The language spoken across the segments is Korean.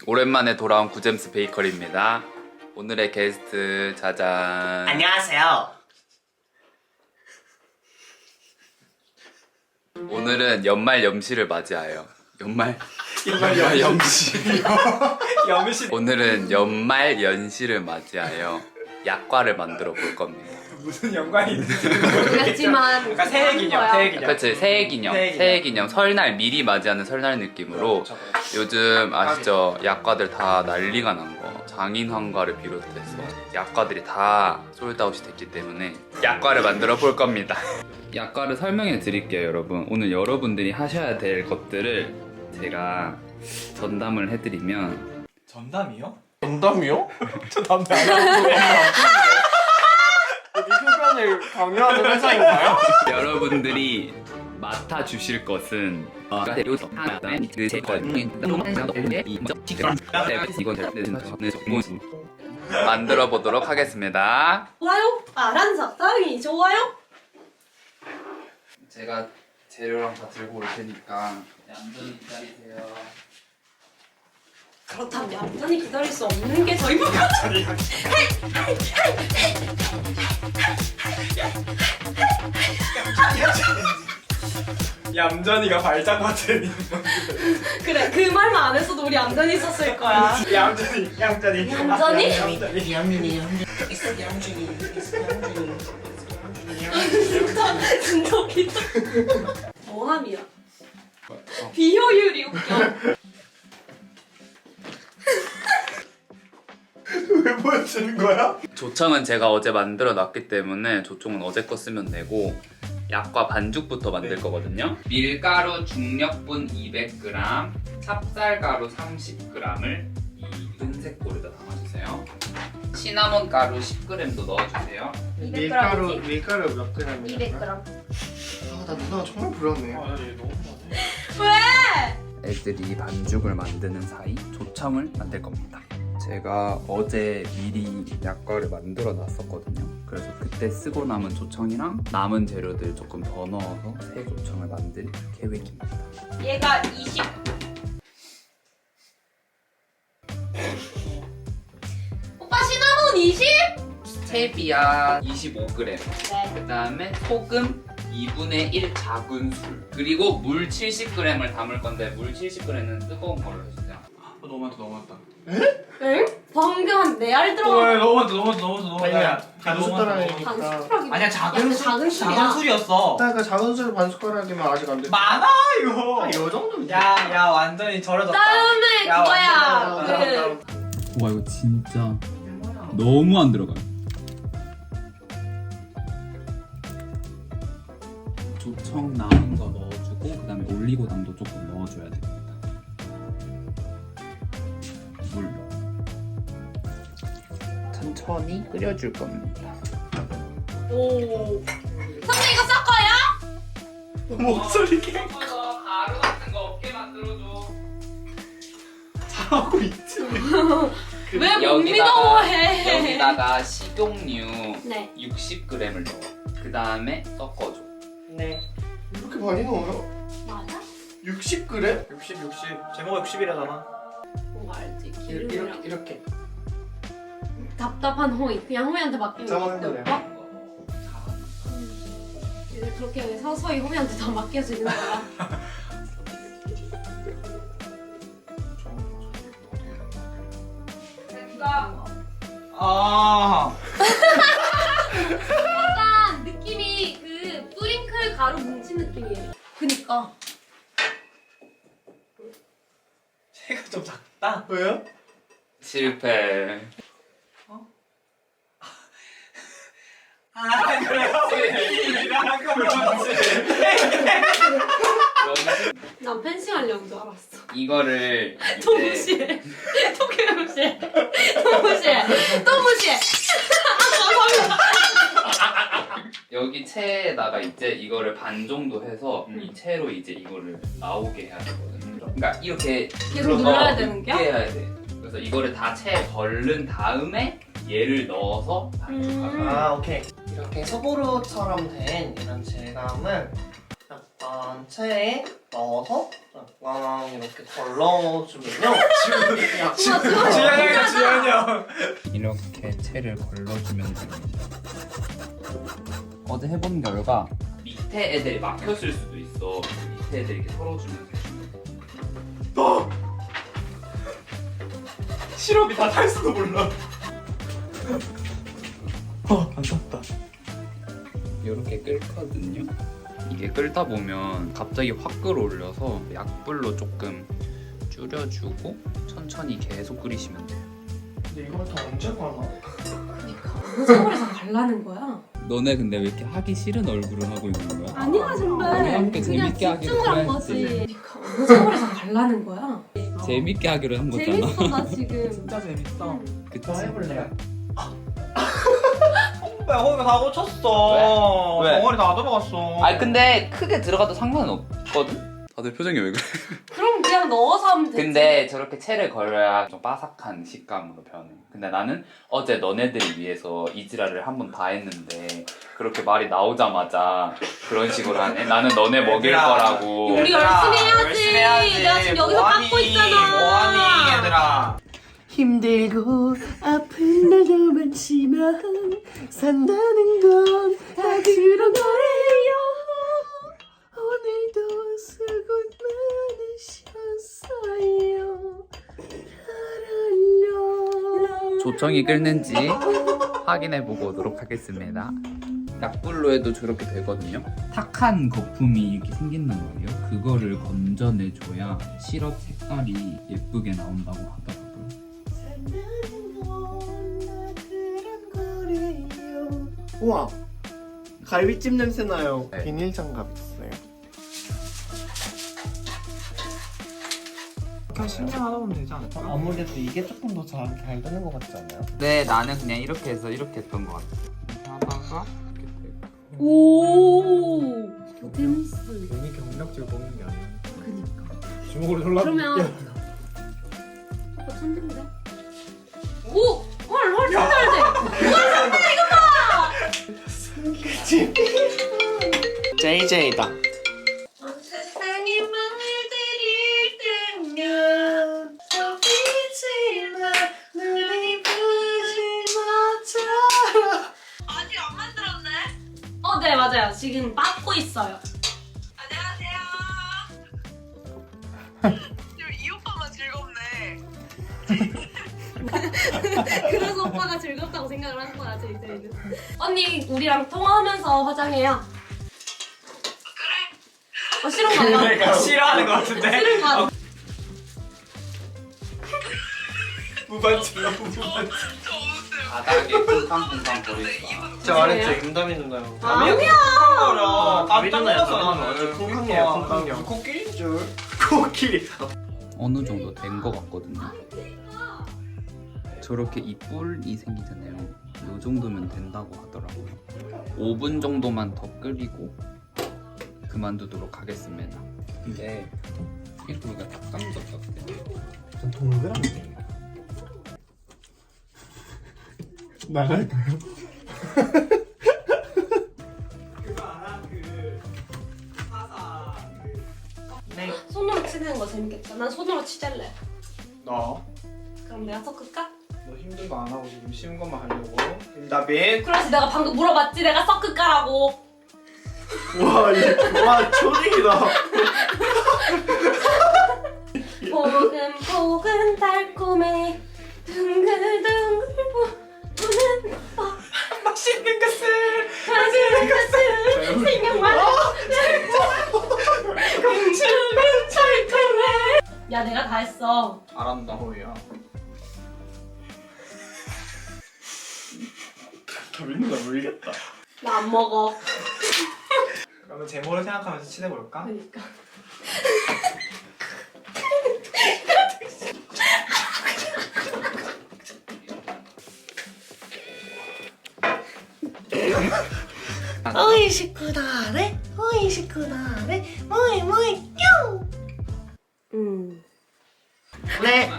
오랜만에 돌아온 구잼스 베이커리입니다. 오늘의 게스트 짜잔. 안녕하세요. 오늘은 연말 염시를 맞이하여 연말 염시. 염시. 오늘은 연말 연시를 맞이하여 약과를 만들어 볼 겁니다. 무슨 연관이 있는지 모르겠지만 그러니까 새해 기념, 새해 기념. 그치, 새해 기념, 새해 기념, 설날 미리 맞이하는 설날 느낌으로 요즘 아시죠? 약과들 다 난리가 난 거. 장인환과를 비롯해서 약과들이 다 솔드아웃이 됐기 때문에 약과를 만들어 볼 겁니다. 약과를 설명해 드릴게요, 여러분. 오늘 여러분들이 하셔야 될 것들을 제가 전담을 해드리면. 전담이요? 전담이요? 저 담배 안 하는데. 여기 흡연을 강요하는 회사인가요? 여러분들이 맡아 주실 것은 만들어 보도록 하겠습니다. 좋아요? 알한 적당히 좋아요? 제가 재료랑 다 들고 올 테니까 얌전히 기다리세요. 그렇다면 얌전히 기다릴 수 없는 게 저희 부분. 얌전이가 발작 버튼이. 그래, 그 말만 안 했어도 우리 얌전히 있었을 거야. 얌전이. 얌전히? 진짜 웃기다. 모함이야. 비효율이 웃겨. 왜 보여주는 거야? 조청은 제가 어제 만들어 놨기 때문에 조청은 어제 거 쓰면 되고 약과 반죽부터 만들 거거든요. 밀가루 중력분 200g, 찹쌀가루 30g을 이 은색 볼에다 담아주세요. 시나몬 가루 10g도 넣어주세요. 200g이지? 밀가루 몇 그램이야? 200g. 나 누나가 정말 부럽네. 얘 너무 많네. 왜? 애들이 반죽을 만드는 사이 조청을 만들 겁니다. 제가 어제 미리 약과를 만들어 놨었거든요. 그래서 그때 쓰고 남은 조청이랑 남은 재료들 조금 더 넣어서 새 조청을 만들 계획입니다. 얘가 20. 오빠 시나몬 20? 스테비아 25g, 네. 그 다음에 소금 2분의 1 작은 술, 그리고 물 70g을 담을 건데 물 70g은 뜨거운 걸로 해주세요. 너무 많다, 너무 많다. 응? 방금 한 4알 들어가. 너무 많다, 너무 많다, 너무 많다. 아니야, 반 너무 숟가락이니까. 반 숟가락이. 아니야, 작은 작은 술이야. 작은 술이었어. 그러니까 작은 술 반 숟가락이면 아직 안 돼. 많아 이거. 이 정도면 야 완전히 절여졌다. 다음에 야, 그거야. 완전 그 와 이거 진짜 너무 안 들어가요. 조청 남은 거 넣어주고 그 다음에 올리고당도 조금 넣어줘야 됩니다. 물 천천히 끓여줄 겁니다. 오. 선배 이거 섞어요? 목소리 개 가루 같은 거 없게 만들어줘. 잘하고 있지. 왜 못 믿어해? 여기다가 식용유 네. 60g을 넣어. 그 다음에 섞어줘. 네. 이렇게 많이 넣어요? 맞아? 60g? 60. 제목 60이라잖아. 뭐 알지? 이렇게 기름이랑 이렇게. 답답한 호이. 그냥 호이한테 맡기면 잠깐만 돼. 해보래. 오빠? 그렇게 서서히 호이한테 다 맡겨서 있는 거야. 아. 약간 느낌이 그 뿌링클 가루 뭉친 느낌이에요. 그니까. 새가 좀 작다. 왜요? 실패. 아 그래요? 일하는 거 그렇지. 난 펜싱 하려는 줄 알았어. 이거를 또 이제 무시해. 또 계속 무시해. 또 무시해. 또 무시해. 여기 체에다가 이제 이거를 반 정도 해서 이 채로 이제 이거를 나오게 해야 되거든요. 그러니까 이렇게 계속 눌러야 되는 있게 게? 해야 돼. 그래서 이거를 다 체에 걸른 다음에 얘를 넣어서 반죽하고. 아 오케이. 이렇게 소보루처럼 된 이런 질감을 약간 체에 넣어서 약간 이렇게 걸러주면요. 주현이 형, 주현이 형. 이렇게 채를 걸러주면 됩니다. 어제 해본 결과 밑에 애들이 막혔을 수도 있어. 밑에 애들이 이렇게 털어주면 돼. 시럽이 다 탈지도 몰라. 안 춥다. 이렇게 끓거든요. 이게 끓다 보면 갑자기 확 끓어올려서 약불로 조금 줄여주고 천천히 계속 끓이시면 돼요. 근데 이걸 다 언제 가나? 서울에서 갈라는 거야? 너네 근데 왜 이렇게 하기 싫은 얼굴을 하고 있는 거야? 아니야 정말. 함께 그냥 재밌게 하기로 집중을 한 해야지. 거지. 서울에서 갈라는 거야? 재밌게 하기로 한 거잖아. 재밌어 나 지금. 진짜 재밌어. 그치? 저 해볼래요? 야, 거기 다 고쳤어. 왜? 덩어리 다 들어갔어. 아니 근데 크게 들어가도 상관은 없거든? 다들 표정이 왜 그래? 그럼 그냥 넣어서 하면 되지. 근데 저렇게 채를 걸어야 좀 바삭한 식감으로 변해. 근데 나는 어제 너네들을 위해서 이지라를 한 번 다 했는데 그렇게 말이 나오자마자 그런 식으로 하네. 나는 너네 먹일 얘들아, 거라고. 우리 열심히 해야지. 내가 지금 여기서 깎고 있잖아. 뭐하니 얘들아. 힘들고 아픈 날도 많지만 산다는 건 다 그런 거예요. 오늘도 수고 많으셨어요. 조청이 끓는지 확인해보고 오도록 하겠습니다. 약불로 해도 저렇게 되거든요. 탁한 거품이 이렇게 생긴단 말이에요. 그거를 건져내줘야 시럽 색깔이 예쁘게 나온다고 하더라고요. 우와, 갈비찜 냄새 나요. 네. 비닐 장갑 있어요. 그냥 신경 하다 보면 되지 않을까? 아무래도 이게 조금 더 잘 되는 것 같지 않아요? 네, 나는 그냥 이렇게 해서 이렇게 했던 것 같아. 이렇게 하다가 이렇게 되고. 오. 재밌어. 괜히 경력질 먹는 게 아니야. 그니까. 주먹으로 졸라. 그러면 오빠 천재인데? 오! 헐 천재인데? 그치? JJ다. 세상이 물들일 때면 저기지만 눈이 부신 것처럼. 아직 안 만들었네? 네 맞아요. 지금 빻고 있어요. 안녕하세요. 지금 이 오빠만 즐겁네. 그래서 오빠가 즐겁다고 생각을 한 거야 JJ는. 언니 우리랑 통화하면서 화장해요. 그래. 싫은가요? 싫어하는 것 같은데? 싫은가? 무반주로 저 웃음. 바닥에 쿵쾅쿵쾅 거리지 마. 제가 말했죠, 임다미 누나요. 아니야. 쿵쾅거려. 다미 깜짝 누나요, 놀랐어 다미 누나. 나는. 쿵쾅이에요, 쿵쾅이요. 코끼리인 줄. 코끼리. 어느 정도 된 것 같거든요. 저렇게 이 뿔이 생기잖아요. 이 정도면 된다고 하더라고요. 5분 정도만 더 끓이고 그만두도록 하겠습니다. 근데 이렇게 보니까 닭강정 같아. 좀 동그랗네. 나갈까요? 그거 알아? 그 사사 네. 손으로 치는 거 재밌겠다. 난 손으로 치잘래. 너 그럼 내가 섞을까? 힘든 거 안 하고 지금 쉬운 것만 하려고. 임다빈. 그래서 내가 방금 물어봤지. 내가 섞을까라고. 와, 초딩이다. 포근포근 달콤해 둥글둥글 부는 맛있는 것을. 맛있는 것을 생각만 공주는 철통해. 야 내가 다 했어. 알았다. 뭐야? 다빈 누나 울겠다. 나 안 먹어. 그러면 제모를 생각하면서 칠해볼까? 그러니까. 오이 식구다래, 오이 식구다래, 모이 모이 뀨. 네.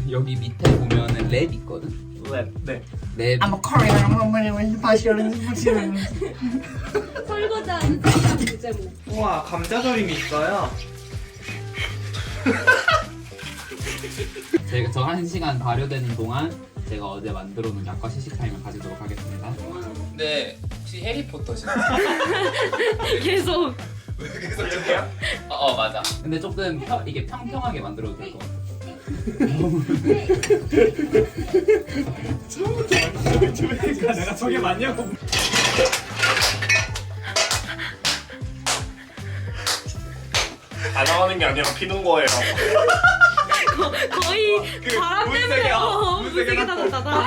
여기 밑에 보면은 랩 있거든. 네. 네. I'm a Korean passion. 설거지하는 특이한 부제목. 우와 감자절임이 있어요. 제가 저 1시간 발효되는 동안 제가 어제 만들어 놓은 약과 시식 타임을 가지도록 하겠습니다. 네, 혹시 해리포터신가요? 계속. 맞아. 근데 조금 이게 평평하게 만들어도 될 것 같아. 그러니까 내가 저게 맞냐고. 안 나가는 게 아니라 피는 거예요. 거의 바람 때문에 물색이 나졌다.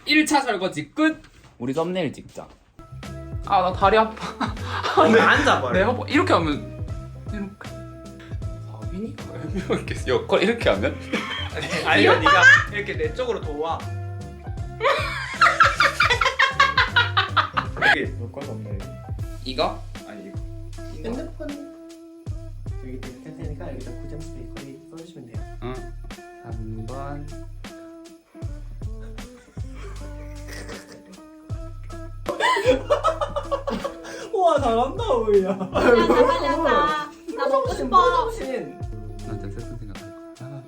1차 설거지 끝! 우리 썸네일 찍자. 아, 나 다리 아파. 왜 앉아버려? 내가 이렇게 하면 이렇게. 사빈이가 이렇게 역할 이렇게 하면? 아니요 네가 이렇게 내 쪽으로 도와. 이게 볼건 없네. 이거? 아니 이거. 핸드폰 여기 될 테니까 여기다 고정 스피커에 써주시면 돼요. 응. 3번. 우와 잘한다 우이야. 야, 나 빨리 하자. 나 먹고 싶어. 신. 난 진짜 슬픈 생각 할 거야.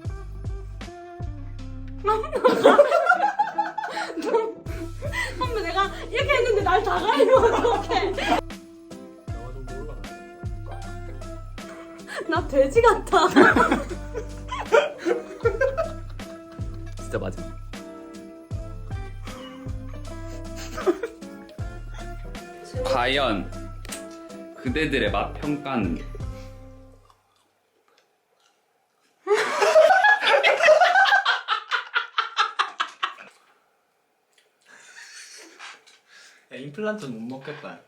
선배 내가 이렇게 했는데 날 다 가리면 어떡해. 나 돼지 같아. 진짜 마지막. 과연 그대들의 맛 평가는? 야 임플란트 못 먹겠다.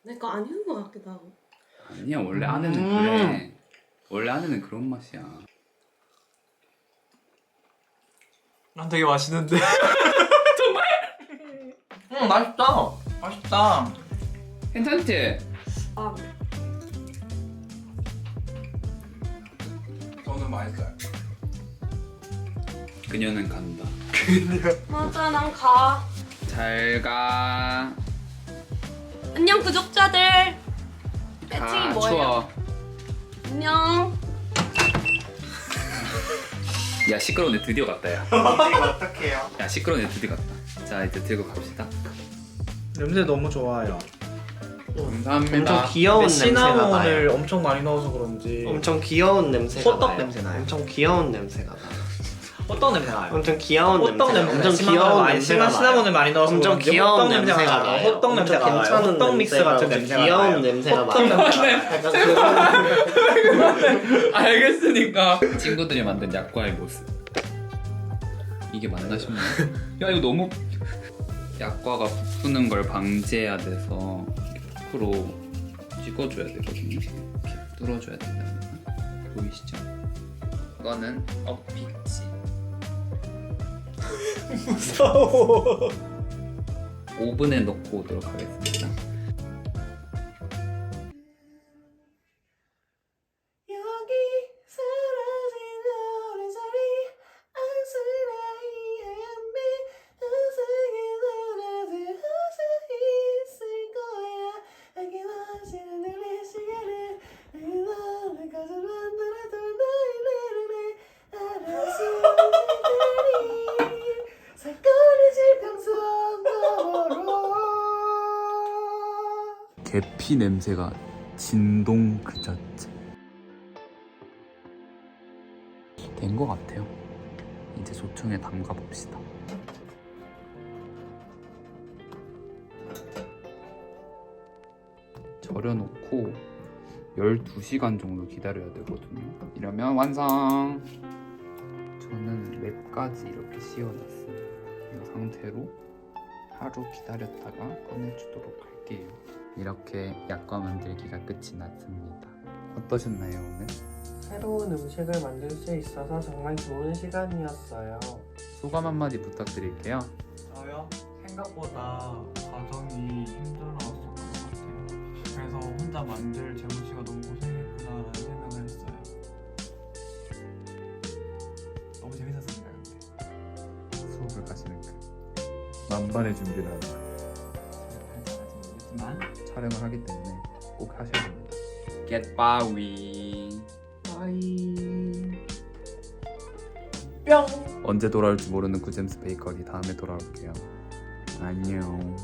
내 거 아닌 것 같기도 하고. 아니야, 원래 안에는 그래. 원래 안에는 그런 맛이야. 난 되게 맛있는데. 응 맛있다. 맛있다. 괜찮지? 아, 저는 맛있어요. 그녀는 간다. 맞아, 난 가. 잘 가. 안녕 구독자들. 애칭이 가. 뭐예요? 추워. 안녕. 야, 시끄러운데 드디어 갔다, 야. 이거 어떡해요? 야, 시끄러운데 드디어 갔다. 자, 이제 들고 갑시다. 냄새 너무 좋아요. 감사합니다. 엄청 귀여운 냄새가 시나몬을 나요. 엄청 많이 넣어서 그런지 엄청 귀여운 냄새가 호떡 나요. 냄새 나요. 엄청 귀여운 냄새가 나요. 호떡 냄새 나요. 엄청 귀여운 호떡 냄새. 냄새. 엄청 귀여운 냄새가 시나몬을 나요. 많이 넣어서 엄청 그런지 귀여운 호떡 냄새가 냄새가 나요. 나요. 호떡 냄새가 엄청 나요. 괜찮은 호떡 믹스 냄새가 같은 엄청 냄새가 귀여운 나요. 냄새가 호떡 나요. 냄새가 나요. 알겠으니까. 친구들이 만든 약과의 모습. 이게 맞나 싶네. 야, 이거 너무 약과가 부푸는 걸 방지해야 돼서 포크로 찍어줘야 되거든요. 이렇게 뚫어줘야 된답니다. 보이시죠? 이거는 업피치. 무서워. 오븐에 넣고 오도록 하겠습니다. 여기 사라진 노래 소리 안쓰라이 하얀 빛 우승에 너라들 웃어 있을 거야 아낌없이는 들릴 시간을 너를 가져 만들어도 너희들은 알아서 언제들이 사건의 지평선 너머로 계피 냄새가 진동 그 자체. 된 것 같아요. 이제 조청에 담가 봅시다. 절여놓고 12시간 정도 기다려야 되거든요. 이러면 완성! 저는 랩까지 이렇게 씌워놨습니다. 이 상태로 하루 기다렸다가 꺼내주도록 할게요. 이렇게 약과 만들기가 끝이 났습니다. 어떠셨나요, 오늘? 새로운 음식을 만들 수 있어서 정말 좋은 시간이었어요. 소감 한마디 부탁드릴게요. 저요? 생각보다 과정이 힘들었을 것 같아요. 그래서 혼자 만들 재훈 씨가 너무 고생했구나라는 생각을 했어요. 너무 생각하시는 그 만반의 준비를 합니다. 잘하지 모르겠지만 촬영을 하기 때문에 꼭 하셔야 됩니다. 겟바위. 빠이 뿅. 언제 돌아올지 모르는 구잼스 베이커리 다음에 돌아올게요. 안녕.